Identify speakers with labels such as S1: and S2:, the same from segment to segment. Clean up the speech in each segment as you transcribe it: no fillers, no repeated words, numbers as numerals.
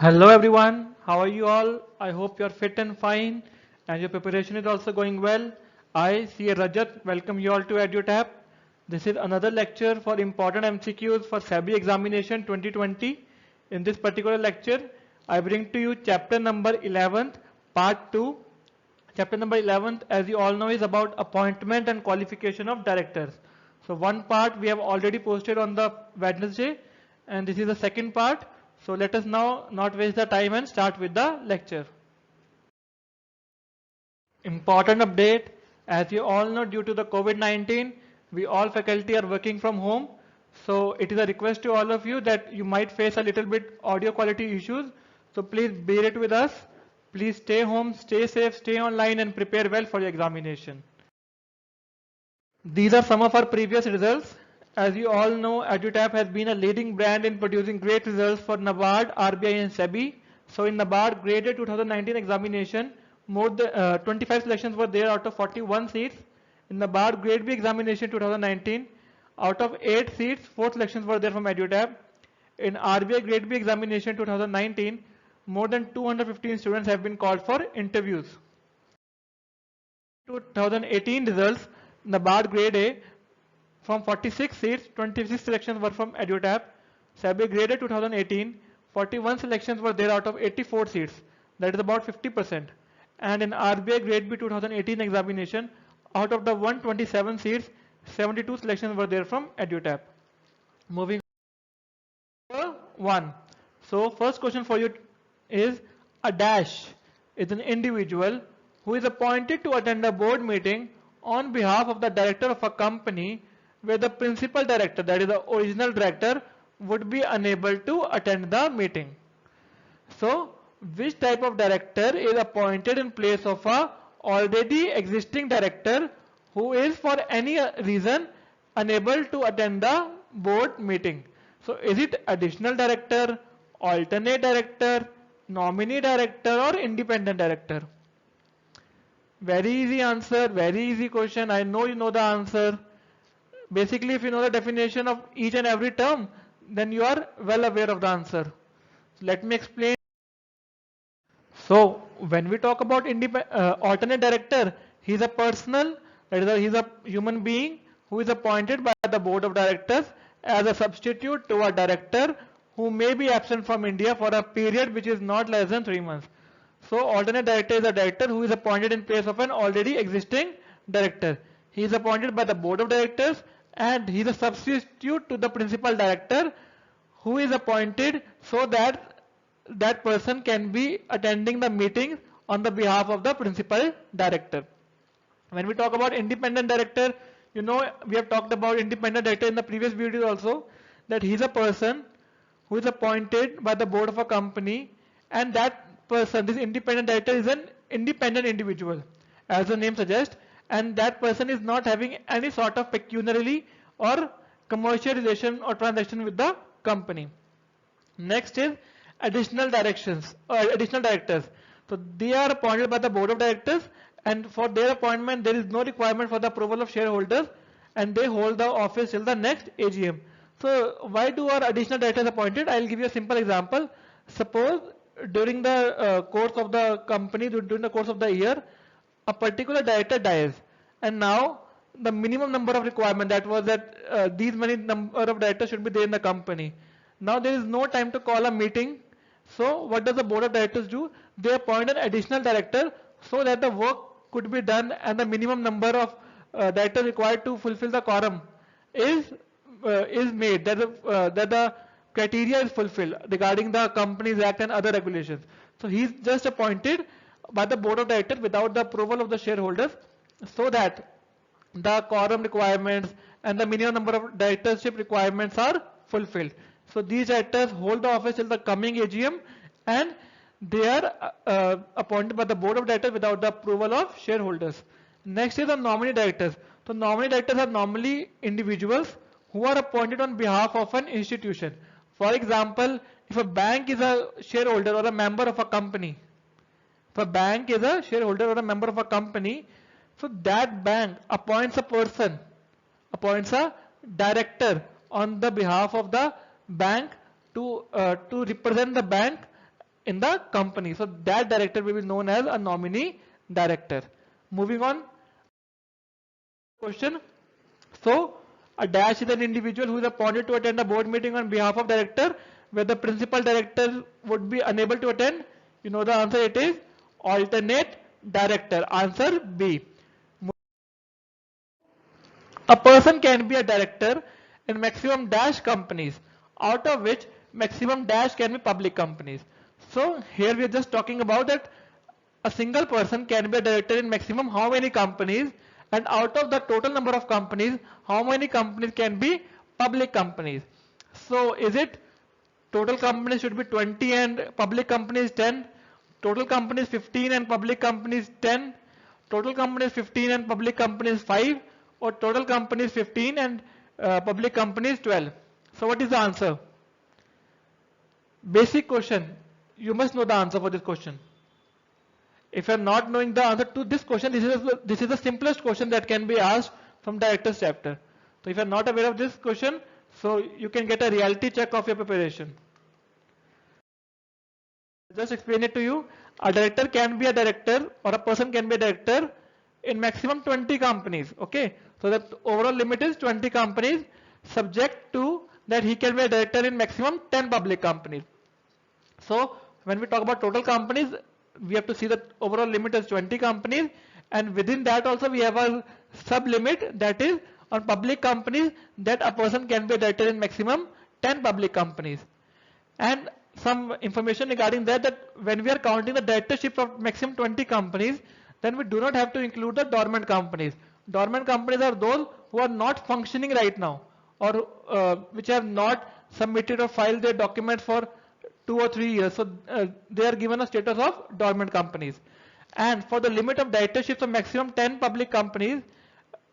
S1: Hello everyone, how are you all? I hope you are fit and fine and your preparation is also going well. I, C.A. Rajat, welcome you all to EduTap. This is another lecture for important MCQs for SEBI examination 2020. In this particular lecture, I bring to you chapter number 11th, part 2. Chapter number 11th, as you all know, is about appointment and qualification of directors. So one part we have already posted on the Wednesday and this is the second part. So let us now not waste the time and start with the lecture. Important update, as you all know, due to the COVID-19, we all faculty are working from home. So it is a request to all of you that you might face a little bit audio quality issues. So please bear it with us. Please stay home, stay safe, stay online and prepare well for your examination. These are some of our previous results. As you all know, EduTap has been a leading brand in producing great results for NABARD, RBI and SEBI. So in NABARD graded 2019 examination, more than 25 selections were there out of 41 seats. In NABARD grade B examination 2019, out of 8 seats, 4 selections were there from EduTap. In RBI grade B examination 2019, more than 215 students have been called for interviews. 2018 results, NABARD grade A, from 46 seats, 26 selections were from EduTap. SEBI graded 2018, 41 selections were there out of 84 seats. That is about 50%. And in RBI grade B 2018 examination, out of the 127 seats, 72 selections were there from EduTap. Moving on. 1. So first question for you is, a dash is an individual who is appointed to attend a board meeting on behalf of the director of a company where the principal director, that is the original director, would be unable to attend the meeting. So which type of director is appointed in place of a already existing director who is for any reason unable to attend the board meeting? So is it additional director, alternate director, nominee director or independent director? Very easy answer, very easy question. I know you know the answer. Basically, if you know the definition of each and every term, then you are well aware of the answer. So let me explain. So when we talk about alternate director, he is a personal, that is, he is a human being who is appointed by the board of directors as a substitute to a director who may be absent from India for a period which is not less than 3 months. So alternate director is a director who is appointed in place of an already existing director. He is appointed by the board of directors and he is a substitute to the principal director who is appointed so that that person can be attending the meeting on the behalf of the principal director. When we talk about independent director, you know, we have talked about independent director in the previous video also, that he is a person who is appointed by the board of a company, and that person, this independent director, is an independent individual as the name suggests, and that person is not having any sort of pecuniary or commercial relation or transaction with the company. Next is additional directors. So they are appointed by the board of directors, and for their appointment there is no requirement for the approval of shareholders, and they hold the office till the next AGM. So why do our additional directors appointed? I will give you a simple example. Suppose during the course of the company, during the course of the year, a particular director dies, and now the minimum number of requirement, that was that these many number of directors should be there in the company. Now there is no time to call a meeting. So what does the board of directors do? They appoint an additional director so that the work could be done and the minimum number of directors required to fulfill the quorum is made, that the criteria is fulfilled regarding the Companies Act and other regulations. So he is just appointed by the board of directors without the approval of the shareholders, so that the quorum requirements and the minimum number of directorship requirements are fulfilled. So these directors hold the office till the coming AGM, and they are appointed by the board of directors without the approval of shareholders. Next is the nominee directors. So nominee directors are normally individuals who are appointed on behalf of an institution. For example, if a bank is a shareholder or a member of a company, if a bank is a shareholder or a member of a company, so that bank appoints a person, appoints a director on the behalf of the bank to represent the bank in the company. So that director will be known as a nominee director. Moving on, question. So a dash is an individual who is appointed to attend a board meeting on behalf of director where the principal director would be unable to attend. You know the answer, it is alternate director. Answer B. A person can be a director in maximum dash companies, out of which maximum dash can be public companies. So here we are just talking about that a single person can be a director in maximum how many companies, and out of the total number of companies, how many companies can be public companies. So is it total companies should be 20 and public companies 10, total companies 15 and public companies 10, total companies 15 and public companies 5, or total companies 15 and public companies 12? So what is the answer? Basic question. You must know the answer for this question. If you are not knowing the answer to this question, this is the simplest question that can be asked from director's chapter. So if you are not aware of this question, so you can get a reality check of your preparation. Just explain it to you. A director can be a director, or a person can be a director in maximum 20 companies. Okay, so the overall limit is 20 companies, subject to that he can be a director in maximum 10 public companies. So when we talk about total companies, we have to see that overall limit is 20 companies, and within that also we have a sub limit, that is on public companies, that a person can be a director in maximum 10 public companies. And some information regarding that when we are counting the directorship of maximum 20 companies, then we do not have to include the dormant companies. Dormant companies are those who are not functioning right now, or which have not submitted or filed their documents for 2 or 3 years. So they are given a status of dormant companies. And for the limit of directorships of maximum 10 public companies,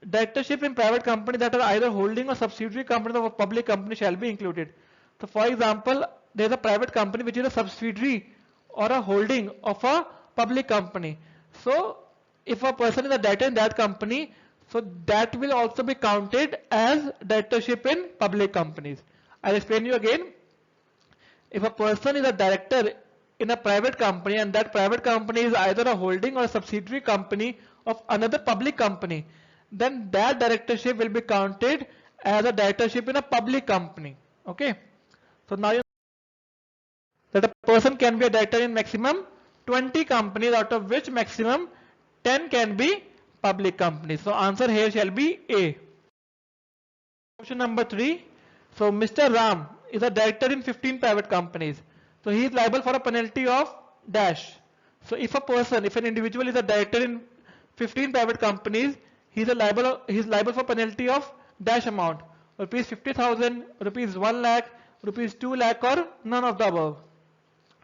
S1: directorship in private companies that are either holding or subsidiary companies of a public company shall be included. So for example, there is a private company which is a subsidiary or a holding of a public company. So if a person is a director in that company, so that will also be counted as directorship in public companies. I'll explain you again. If a person is a director in a private company, and that private company is either a holding or a subsidiary company of another public company, then that directorship will be counted as a directorship in a public company. Okay, so now you know that a person can be a director in maximum 20 companies, out of which maximum 10 can be public companies. So answer here shall be A. Question number 3. So Mr. Ram is a director in 15 private companies. So he is liable for a penalty of dash. So if an individual is a director in 15 private companies, he is liable for penalty of dash amount, rupees 50,000, rupees 1 lakh, rupees 2 lakh, or none of the above.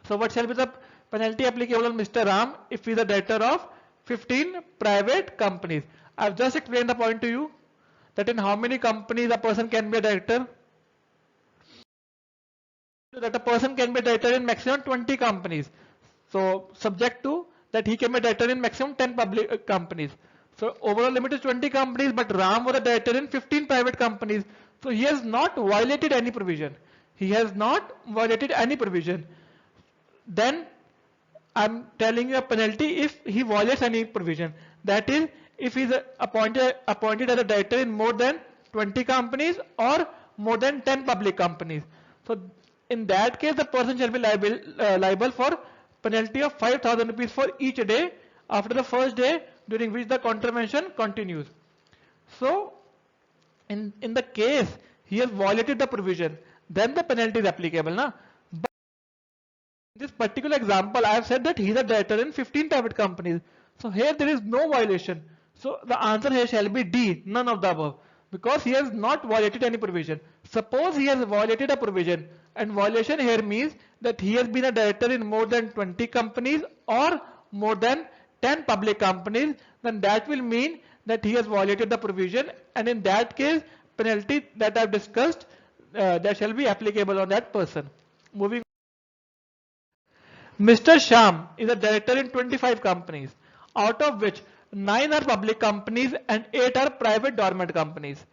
S1: So what shall be the penalty applicable on Mr. Ram if he is a director of 15 private companies? I have just explained the point to you, that in how many companies a person can be a director. That a person can be a director in maximum 20 companies. So subject to that he can be a director in maximum 10 public companies. So overall limit is 20 companies, but Ram was a director in 15 private companies. So he has not violated any provision. He has not violated any provision. Then I'm telling you a penalty if he violates any provision. That is, if he is appointed as a director in more than 20 companies or more than 10 public companies. So in that case, the person shall be liable for penalty of 5,000 rupees for each day after the first day during which the contravention continues. So in the case he has violated the provision, then the penalty is applicable, na? But in this particular example, I have said that he is a director in 15 private companies. So here there is no violation. So the answer here shall be D, none of the above, because he has not violated any provision. Suppose he has violated a provision, and violation here means that he has been a director in more than 20 companies or more than 10 public companies, then that will mean that he has violated the provision, and in that case penalty that I have discussed that shall be applicable on that person. Moving on. Mr. Sham is a director in 25 companies, out of which 9 are public companies and 8 are private dormant companies.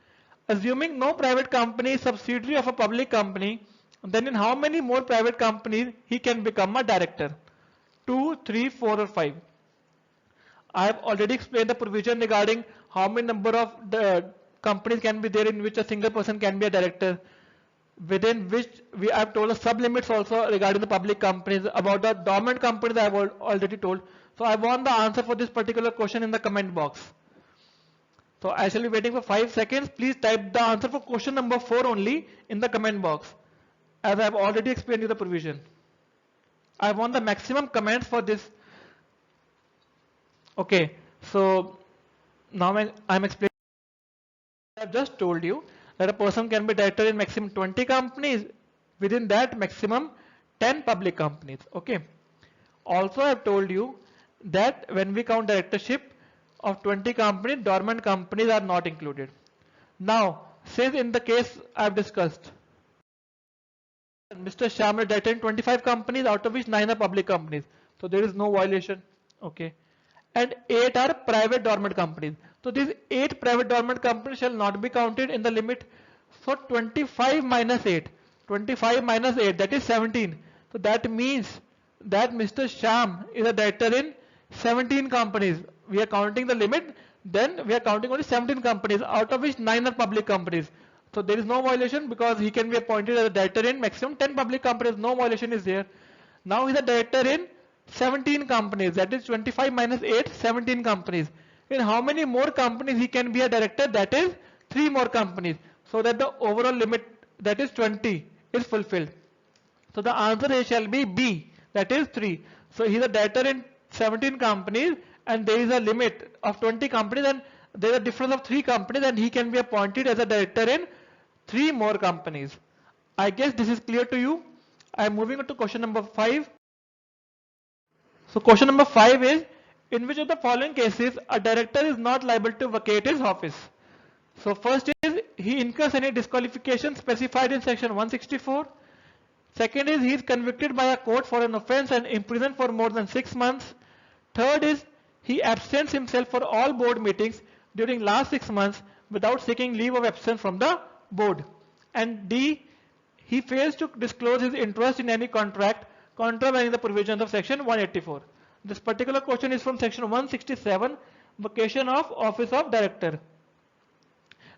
S1: Assuming no private company is subsidiary of a public company, then in how many more private companies he can become a director? 2, 3, 4 or 5. I have already explained the provision regarding how many number of the companies can be there in which a single person can be a director, within which we have told the sublimits also regarding the public companies. About the dormant companies I have already told. So I want the answer for this particular question in the comment box. So I shall be waiting for 5 seconds. Please type the answer for question number 4 only in the comment box, as I have already explained you the provision. I want the maximum comments for this. Okay, so now I'm explaining. I've just told you that a person can be director in maximum 20 companies, within that maximum 10 public companies. Okay. Also I've told you that when we count directorship of 20 companies, dormant companies are not included. Now, since in the case I've discussed, Mr. Shyam is director in 25 companies, out of which 9 are public companies. So there is no violation. Okay. And 8 are private dormant companies. So these 8 private dormant companies shall not be counted in the limit. So 25 minus 8, 25 minus 8, that is 17. So that means that Mr. Shyam is a director in 17 companies. We are counting the limit, then we are counting only 17 companies, out of which 9 are public companies. So there is no violation because he can be appointed as a director in maximum 10 public companies. No violation is there. Now he is a director in 17 companies, that is 25 minus 8, 17 companies. In how many more companies he can be a director? That is 3 more companies. So that the overall limit, that is 20, is fulfilled. So the answer here shall be B, that is 3. So he is a director in 17 companies and there is a limit of 20 companies and there is a difference of 3 companies and he can be appointed as a director in 3 more companies. I guess this is clear to you. I am moving on to question number 5. So question number 5 is, in which of the following cases a director is not liable to vacate his office? So first is, he incurs any disqualification specified in section 164. Second is, he is convicted by a court for an offence and imprisoned for more than 6 months. Third is, he absents himself for all board meetings during last 6 months without seeking leave of absence from the board. And D, he fails to disclose his interest in any contract contravening the provisions of section 184. This particular question is from section 167, vacation of office of director.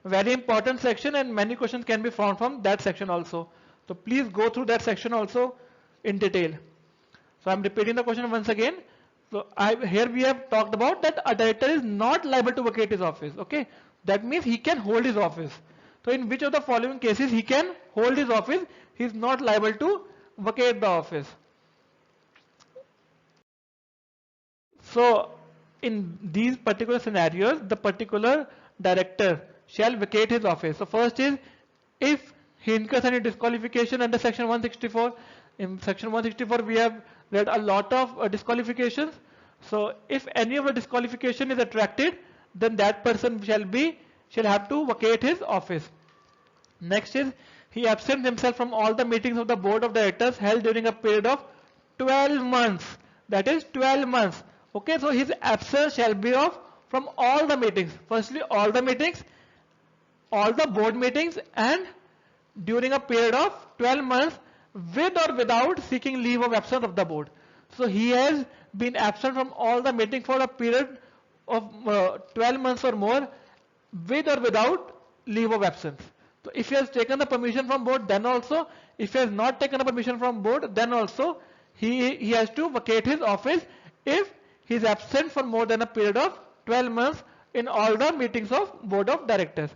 S1: Very important section and many questions can be found from that section also. So please go through that section also in detail. So I'm repeating the question once again. So here we have talked about that a director is not liable to vacate his office. Okay, that means he can hold his office. So in which of the following cases he can hold his office? He is not liable to vacate the office. So in these particular scenarios, the particular director shall vacate his office. So first is, if he incurs any disqualification under section 164. In section 164 we have read a lot of disqualifications. So if any of the disqualification is attracted, then that person shall have to vacate his office. Next is, he absents himself from all the meetings of the board of directors held during a period of 12 months. That is 12 months. Okay, so his absence shall be from all the meetings. Firstly, all the meetings, all the board meetings, and during a period of 12 months with or without seeking leave of absence of the board. So he has been absent from all the meetings for a period of 12 months or more with or without leave of absence. So if he has taken the permission from board, then also, if he has not taken the permission from board, then also he has to vacate his office if he is absent for more than a period of 12 months in all the meetings of board of directors.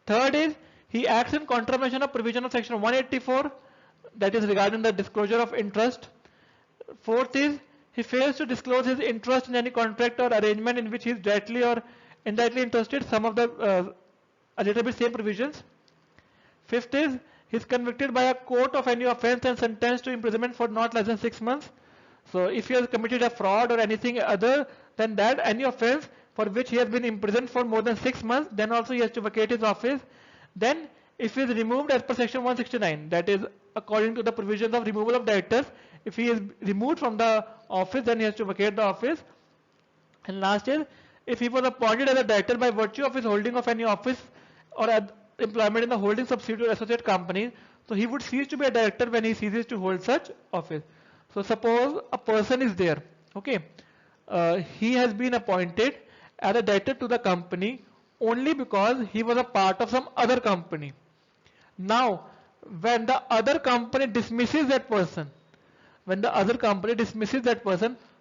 S1: Third is, he acts in contravention of provision of section 184, that is regarding the disclosure of interest. Fourth is, he fails to disclose his interest in any contract or arrangement in which he is directly or indirectly interested, some of the a little bit same provisions. Fifth is, he is convicted by a court of any offence and sentenced to imprisonment for not less than 6 months. So if he has committed a fraud or anything other than that, any offence for which he has been imprisoned for more than 6 months, then also he has to vacate his office. Then if he is removed as per section 169, that is according to the provisions of removal of directors, if he is removed from the office, then he has to vacate the office. And last is, if he was appointed as a director by virtue of his holding of any office or employment in the holding subsidiary or associate company, So he would cease to be a director when he ceases to hold such office. So suppose a person is there, okay, he has been appointed as a director to the company only because he was a part of some other company. Now, when the other company dismisses that person,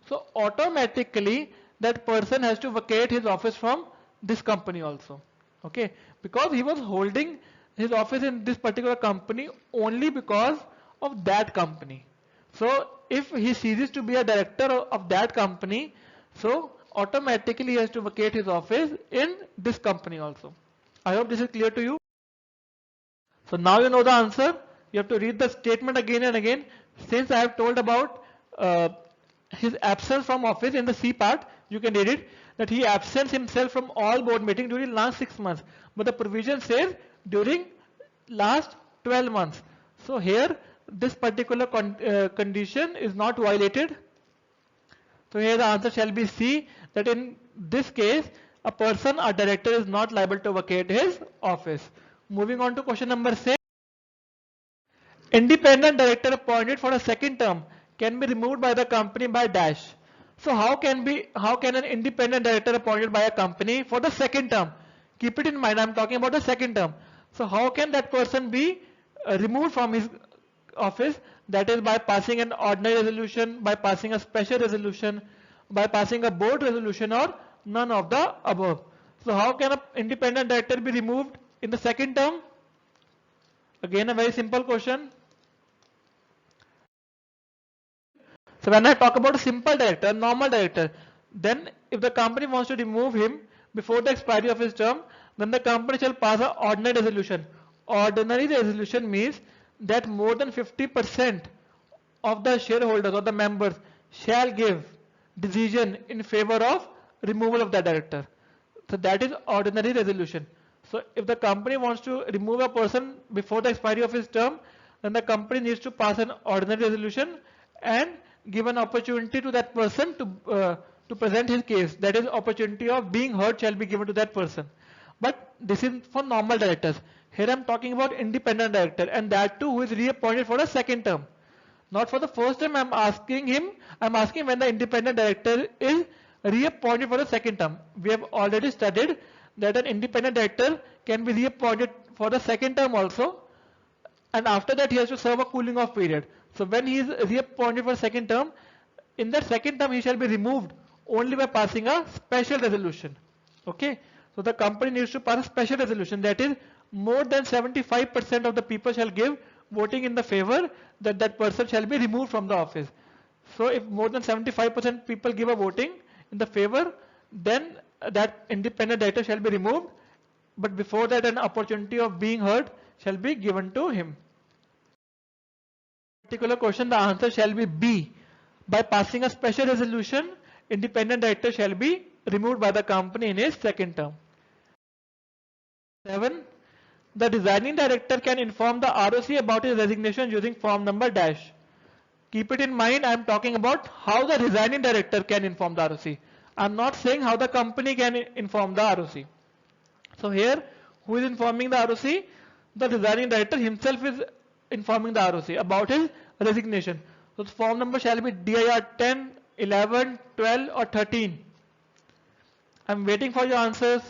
S1: so automatically that person has to vacate his office from this company also. Okay, because he was holding his office in this particular company only because of that company. So if he ceases to be a director of that company, so automatically he has to vacate his office in this company also. I hope this is clear to you. So now you know the answer. You have to read the statement again and again. Since I have told about his absence from office in the C part, you can read it that he absents himself from all board meetings during last 6 months. But the provision says during last 12 months. So here this particular condition is not violated. So here the answer shall be C, that in this case a person or director is not liable to vacate his office. Moving on to question number 6. Independent director appointed for a second term can be removed by the company by dash. So how can an independent director appointed by a company for the second term? Keep it in mind, I am talking about the second term. So how can that person be removed from his office? That is by passing an ordinary resolution, by passing a special resolution, by passing a board resolution, or none of the above. So how can an independent director be removed in the second term? Again a very simple question. So when I talk about a simple director, normal director, then if the company wants to remove him before the expiry of his term, then the company shall pass an ordinary resolution. Ordinary resolution means that more than 50% of the shareholders or the members shall give decision in favor of removal of the director. So that is ordinary resolution. So if the company wants to remove a person before the expiry of his term, then the company needs to pass an ordinary resolution and give an opportunity to that person to present his case. That is, opportunity of being heard shall be given to that person. But this is for normal directors. Here I am talking about independent director, and that too who is reappointed for a second term. Not for the first time. I am asking when the independent director is reappointed for the second term. We have already studied that an independent director can be reappointed for the second term also, and after that he has to serve a cooling off period. So when he is reappointed for second term, in that second term he shall be removed only by passing a special resolution. Okay, so the company needs to pass a special resolution, that is more than 75% of the people shall give voting in the favor that that person shall be removed from the office. So if more than 75% people give a voting in the favor, then that independent director shall be removed, but before that an opportunity of being heard shall be given to him. Particular question, the answer shall be B. By passing a special resolution, independent director shall be removed by the company in his second term. 7. The designing director can inform the ROC about his resignation using form number dash. Keep it in mind, I am talking about how the resigning director can inform the ROC. I am not saying how the company can inform the ROC. So here, who is informing the ROC? The resigning director himself is informing the ROC about his resignation. So the form number shall be DIR 10, 11, 12 or 13. I am waiting for your answers.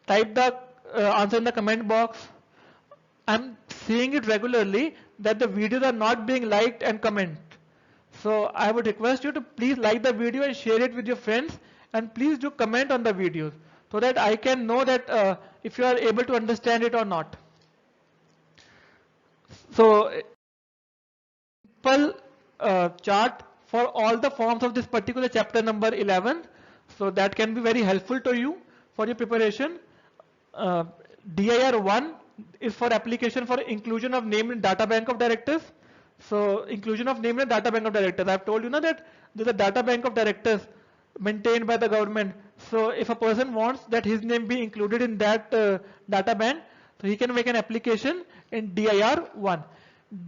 S1: Type the answer in the comment box. I am seeing it regularly that the videos are not being liked and comment. So I would request you to please like the video and share it with your friends, and please do comment on the videos so that I can know that if you are able to understand it or not. So simple chart for all the forms of this particular chapter number 11. So that can be very helpful to you for your preparation. DIR 1 is for application for inclusion of name in data bank of directors. So inclusion of name in data bank of directors. I have told you now that there is a data bank of directors maintained by the government. So if a person wants that his name be included in that data bank, so he can make an application in DIR 1.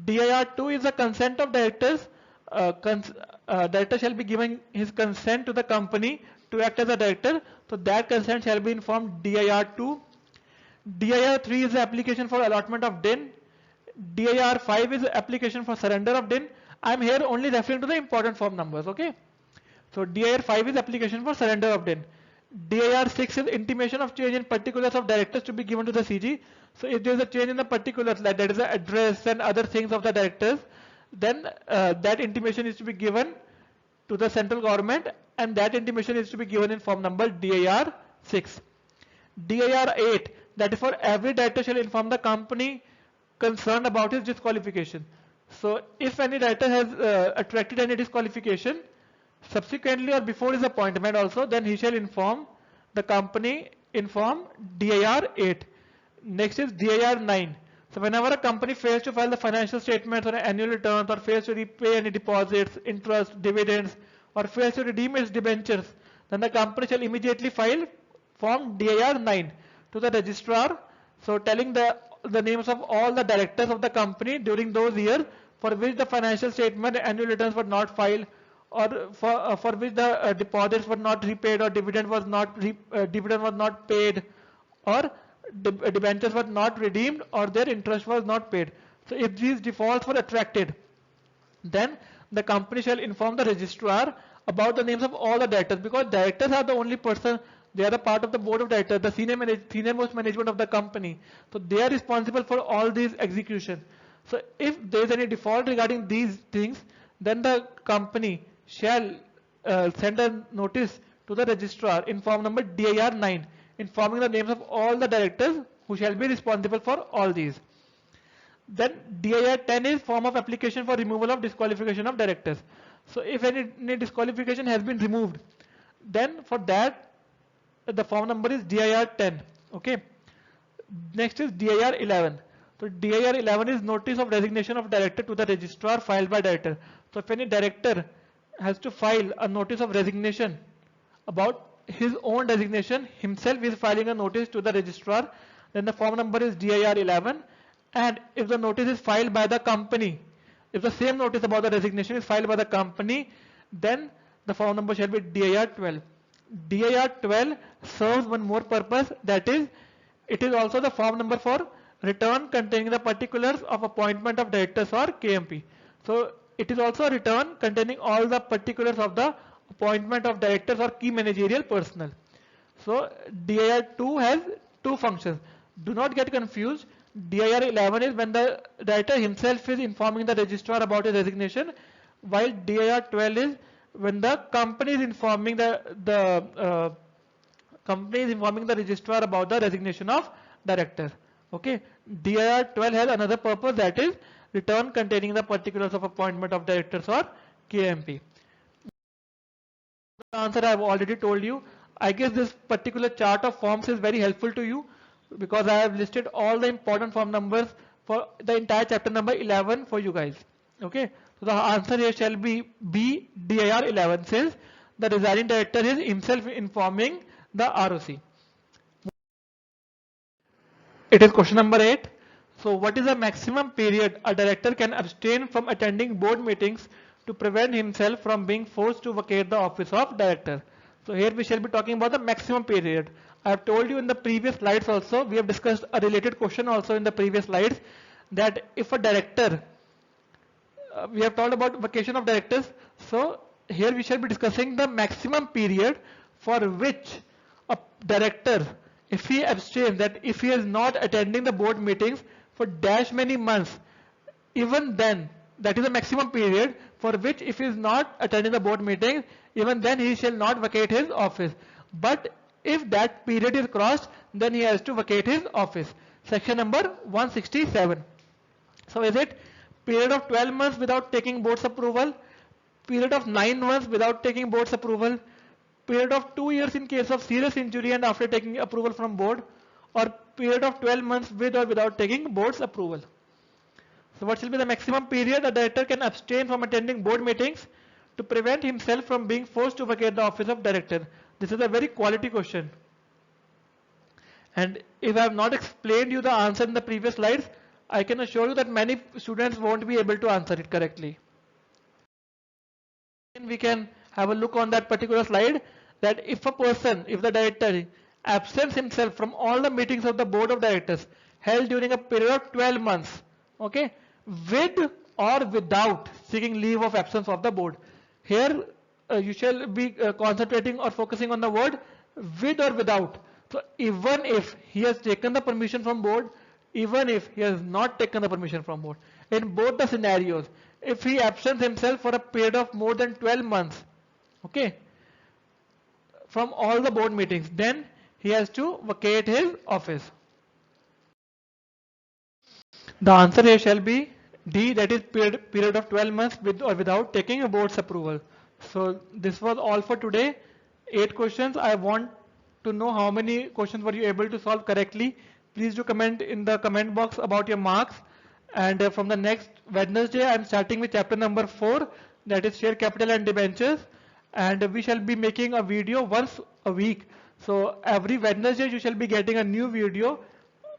S1: DIR 2 is the consent of directors. Director shall be giving his consent to the company to act as a director. So that consent shall be in form DIR 2. DIR 3 is the application for allotment of DIN. DIR 5 is the application for surrender of DIN. I'm here only referring to the important form numbers, okay? So DIR 5 is application for surrender of DIN. DIR 6 is intimation of change in particulars of directors to be given to the CG. So if there is a change in the particulars, like that is the address and other things of the directors, then that intimation is to be given to the central government, and that intimation is to be given in form number DIR 6. DIR 8, that is for every director shall inform the company concerned about his disqualification. So if any director has attracted any disqualification, subsequently or before his appointment also, then he shall inform the company in form DIR 8. Next is DIR 9. So whenever a company fails to file the financial statements or annual returns, or fails to repay any deposits, interest, dividends, or fails to redeem its debentures, then the company shall immediately file form DIR 9 to the registrar. So telling the names of all the directors of the company during those years for which the financial statement and annual returns were not filed, or for which the deposits were not repaid, or dividend was not paid, or debentures were not redeemed, or their interest was not paid. So if these defaults were attracted, then the company shall inform the registrar about the names of all the directors, because directors are the only person, they are the part of the board of directors, the senior most management of the company. So they are responsible for all these execution. So if there is any default regarding these things, then the company shall send a notice to the registrar in form number DIR 9, informing the names of all the directors who shall be responsible for all these. Then DIR 10 is form of application for removal of disqualification of directors. So if any disqualification has been removed, then for that the form number is DIR 10. Okay. Next is DIR 11. So DIR 11 is notice of resignation of director to the registrar filed by director. So if any director has to file a notice of resignation about his own designation, himself is filing a notice to the registrar, then the form number is DIR 11. And if the notice is filed by the company, if the same notice about the resignation is filed by the company, then the form number shall be DIR 12. DIR 12 serves one more purpose, that is, it is also the form number for return containing the particulars of appointment of directors or KMP. So it is also a return containing all the particulars of the appointment of directors or key managerial personnel. So DIR 2 has two functions. Do not get confused. DIR 11 is when the director himself is informing the registrar about his resignation, while DIR 12 is when the company is informing the registrar about the resignation of director. Okay. DIR 12 has another purpose, that is return containing the particulars of appointment of directors or KMP. The answer I have already told you. I guess this particular chart of forms is very helpful to you, because I have listed all the important form numbers for the entire chapter number 11 for you guys. Okay. So the answer here shall be B, DIR 11, since the resigning director is himself informing the ROC. It is question number 8. So what is the maximum period a director can abstain from attending board meetings to prevent himself from being forced to vacate the office of director? So here we shall be talking about the maximum period. I have told you in the previous slides also, we have discussed a related question also in the previous slides, that if a director, we have talked about vacation of directors. So here we shall be discussing the maximum period for which a director, if he abstains, that if he is not attending the board meetings for dash many months, even then, that is the maximum period for which if he is not attending the board meeting, even then he shall not vacate his office. But if that period is crossed, then he has to vacate his office. Section number 167. So is it period of 12 months without taking board's approval, period of 9 months without taking board's approval, period of 2 years in case of serious injury and after taking approval from board, or period of 12 months with or without taking board's approval? So what shall be the maximum period a director can abstain from attending board meetings to prevent himself from being forced to vacate the office of director? This is a very quality question. And if I have not explained you the answer in the previous slides, I can assure you that many students won't be able to answer it correctly. And we can have a look on that particular slide, that if a person, if the director absents himself from all the meetings of the board of directors held during a period of 12 months, okay, with or without seeking leave of absence of the board. Here you shall be concentrating or focusing on the word with or without. So even if he has taken the permission from board, even if he has not taken the permission from board, in both the scenarios, if he absents himself for a period of more than 12 months, okay, from all the board meetings, then he has to vacate his office. The answer here shall be D, that is period of 12 months with or without taking a board's approval. So this was all for today. 8 questions. I want to know how many questions were you able to solve correctly. Please do comment in the comment box about your marks. And from the next Wednesday, I am starting with chapter number 4, that is share capital and debentures. And we shall be making a video once a week. So every Wednesday you shall be getting a new video,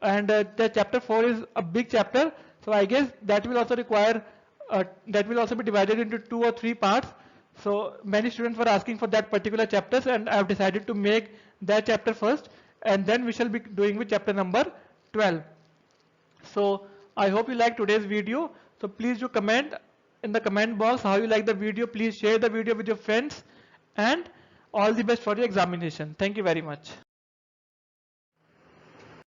S1: and the chapter 4 is a big chapter, so I guess that will also require that will also be divided into 2 or 3 parts. So many students were asking for that particular chapters, and I have decided to make that chapter first, and then we shall be doing with chapter number 12. So I hope you like today's video. So please do comment in the comment box how you like the video. Please share the video with your friends, and all the best for your examination. Thank you very much.